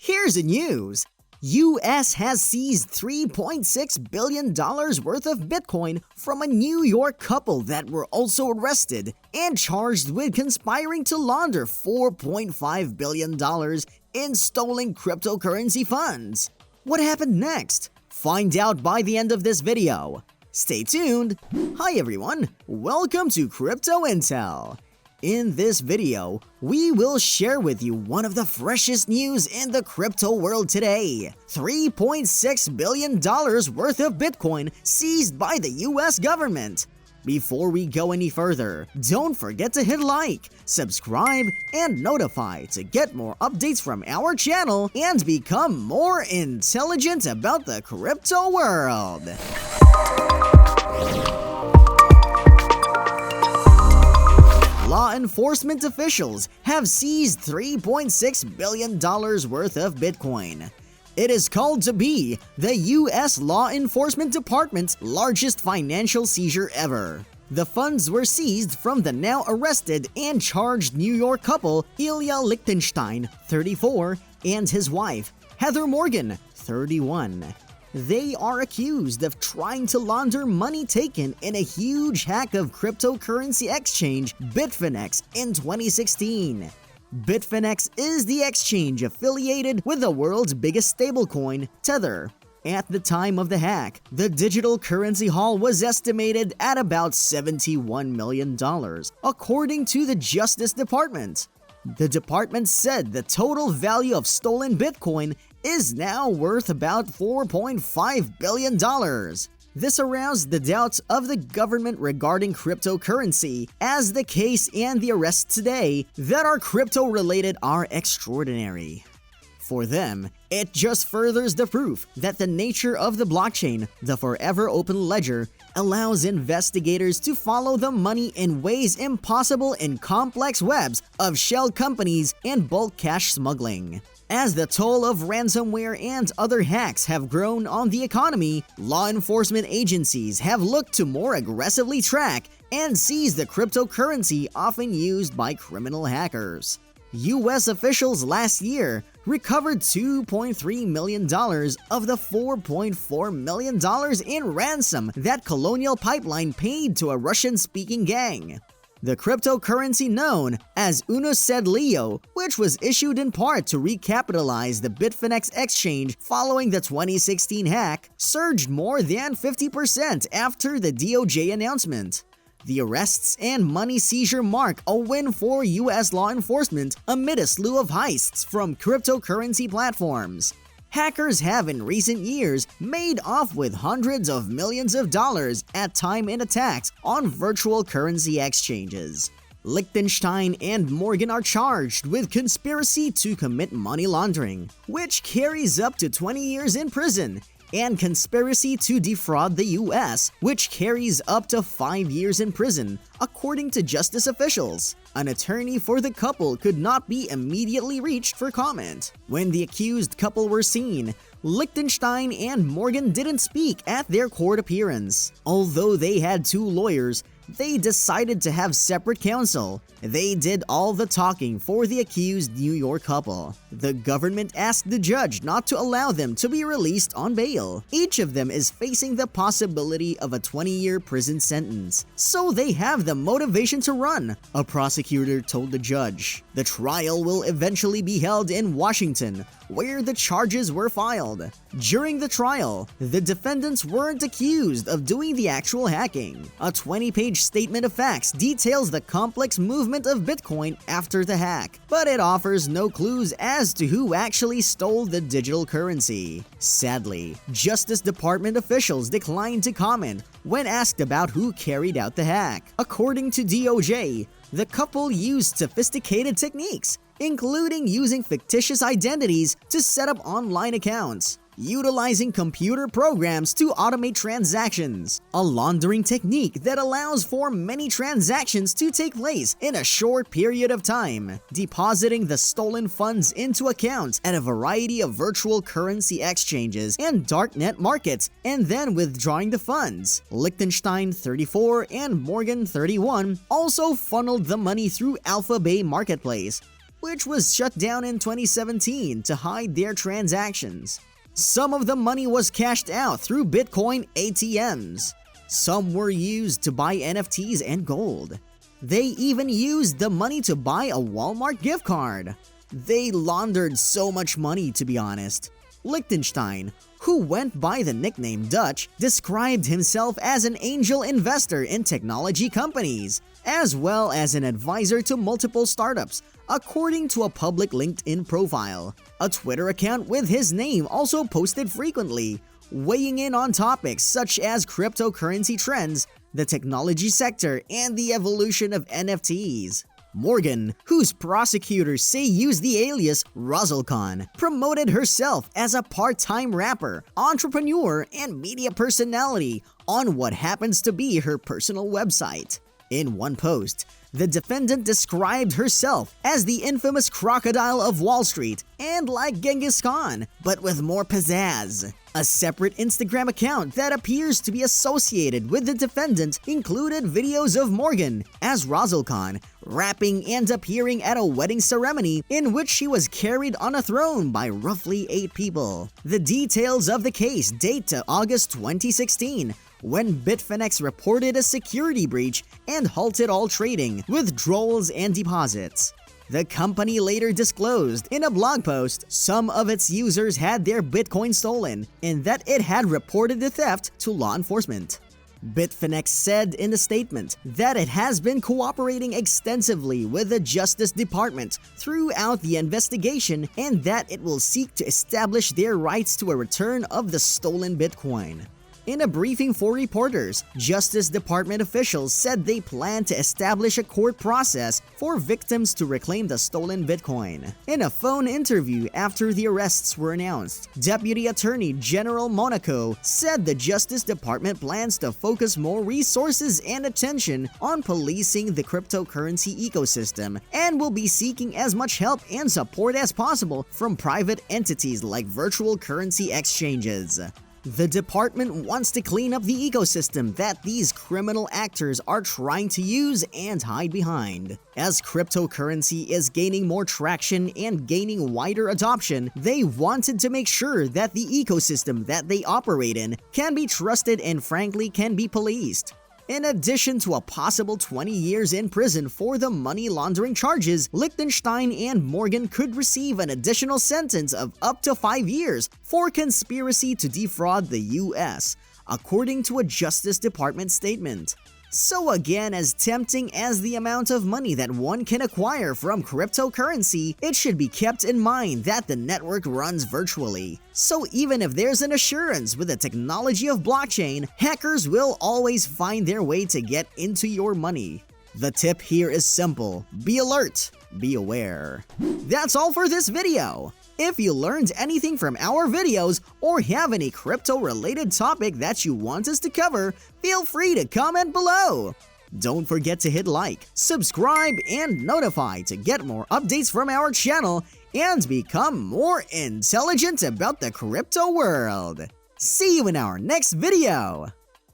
Here's the news. US has seized $3.6 billion worth of Bitcoin from a New York couple that were also arrested and charged with conspiring to launder $4.5 billion in stolen cryptocurrency funds. What happened next? Find out by the end of this video. Stay tuned. Hi everyone, welcome to Crypto Intel. In this video, we will share with you one of the freshest news in the crypto world today. $3.6 billion worth of Bitcoin seized by the US government. Before we go any further, don't forget to hit like, subscribe, and notify to get more updates from our channel and become more intelligent about the crypto world. Law enforcement officials have seized $3.6 billion worth of Bitcoin. It is called to be the U.S. Law Enforcement Department's largest financial seizure ever. The funds were seized from the now arrested and charged New York couple Ilya Lichtenstein, 34, and his wife, Heather Morgan, 31. They are accused of trying to launder money taken in a huge hack of cryptocurrency exchange BITFINEXO in 2016. BITFINEXO is the exchange affiliated with the world's biggest stablecoin, Tether. At the time of the hack, the digital currency haul was estimated at about $71 million, according to the Justice Department. The department said the total value of stolen Bitcoin is now worth about $4.5 billion. This aroused the doubts of the government regarding cryptocurrency, as the case and the arrests today that are crypto-related are extraordinary. For them, it just furthers the proof that the nature of the blockchain, the forever open ledger, allows investigators to follow the money in ways impossible in complex webs of shell companies and bulk cash smuggling. As the toll of ransomware and other hacks have grown on the economy, law enforcement agencies have looked to more aggressively track and seize the cryptocurrency often used by criminal hackers. U.S. officials last year recovered $2.3 million of the $4.4 million in ransom that Colonial Pipeline paid to a Russian-speaking gang. The cryptocurrency known as Uno Sed Leo, which was issued in part to recapitalize the BITFINEXO exchange following the 2016 hack, surged more than 50% after the DOJ announcement. The arrests and money seizure mark a win for U.S. law enforcement amid a slew of heists from cryptocurrency platforms. Hackers have in recent years made off with hundreds of millions of dollars at time in attacks on virtual currency exchanges. Lichtenstein and Morgan are charged with conspiracy to commit money laundering, which carries up to 20 years in prison, and conspiracy to defraud the U.S., which carries up to 5 years in prison, according to justice officials. An attorney for the couple could not be immediately reached for comment. When the accused couple were seen, Lichtenstein and Morgan didn't speak at their court appearance. Although they had two lawyers, they decided to have separate counsel. They did all the talking for the accused New York couple. The government asked the judge not to allow them to be released on bail. Each of them is facing the possibility of a 20-year prison sentence, so they have the motivation to run, a prosecutor told the judge. The trial will eventually be held in Washington, where the charges were filed. During the trial, the defendants weren't accused of doing the actual hacking. A 20-page statement of facts details the complex movement of Bitcoin after the hack, but it offers no clues as to who actually stole the digital currency. Sadly, Justice Department officials declined to comment when asked about who carried out the hack. According to DOJ, the couple used sophisticated techniques, including using fictitious identities to set up online accounts, utilizing computer programs to automate transactions, a laundering technique that allows for many transactions to take place in a short period of time, depositing the stolen funds into accounts at a variety of virtual currency exchanges and darknet markets, and then withdrawing the funds. Lichtenstein, 34, and Morgan, 31, also funneled the money through Alpha Bay Marketplace, which was shut down in 2017 to hide their transactions. Some of the money was cashed out through Bitcoin ATMs. Some were used to buy NFTs and gold. They even used the money to buy a Walmart gift card. They laundered so much money, to be honest. Liechtenstein, who went by the nickname Dutch, described himself as an angel investor in technology companies, as well as an advisor to multiple startups, according to a public LinkedIn profile. A Twitter account with his name also posted frequently, weighing in on topics such as cryptocurrency trends, the technology sector, and the evolution of NFTs. Morgan, whose prosecutors say used the alias Ruzzlecon, promoted herself as a part-time rapper, entrepreneur, and media personality on what happens to be her personal website. In one post, the defendant described herself as the infamous crocodile of Wall Street and like Genghis Khan, but with more pizzazz. A separate Instagram account that appears to be associated with the defendant included videos of Morgan as Ruzzlecon rapping and appearing at a wedding ceremony in which she was carried on a throne by roughly 8 people. The details of the case date to August 2016, when BITFINEXO reported a security breach and halted all trading, withdrawals, and deposits. The company later disclosed in a blog post some of its users had their Bitcoin stolen and that it had reported the theft to law enforcement. BITFINEXO said in the statement that it has been cooperating extensively with the Justice Department throughout the investigation and that it will seek to establish their rights to a return of the stolen Bitcoin. In a briefing for reporters, Justice Department officials said they plan to establish a court process for victims to reclaim the stolen Bitcoin. In a phone interview after the arrests were announced, Deputy Attorney General Monaco said the Justice Department plans to focus more resources and attention on policing the cryptocurrency ecosystem and will be seeking as much help and support as possible from private entities like virtual currency exchanges. The department wants to clean up the ecosystem that these criminal actors are trying to use and hide behind. As cryptocurrency is gaining more traction and gaining wider adoption, they wanted to make sure that the ecosystem that they operate in can be trusted and frankly can be policed. In addition to a possible 20 years in prison for the money laundering charges, Liechtenstein and Morgan could receive an additional sentence of up to 5 years for conspiracy to defraud the US, according to a Justice Department statement. So again, as tempting as the amount of money that one can acquire from cryptocurrency, it should be kept in mind that the network runs virtually. So even if there's an assurance with the technology of blockchain, hackers will always find their way to get into your money. The tip here is simple: be alert, be aware. That's all for this video. If you learned anything from our videos or have any crypto-related topic that you want us to cover, feel free to comment below. Don't forget to hit like, subscribe, and notify to get more updates from our channel and become more intelligent about the crypto world. See you in our next video!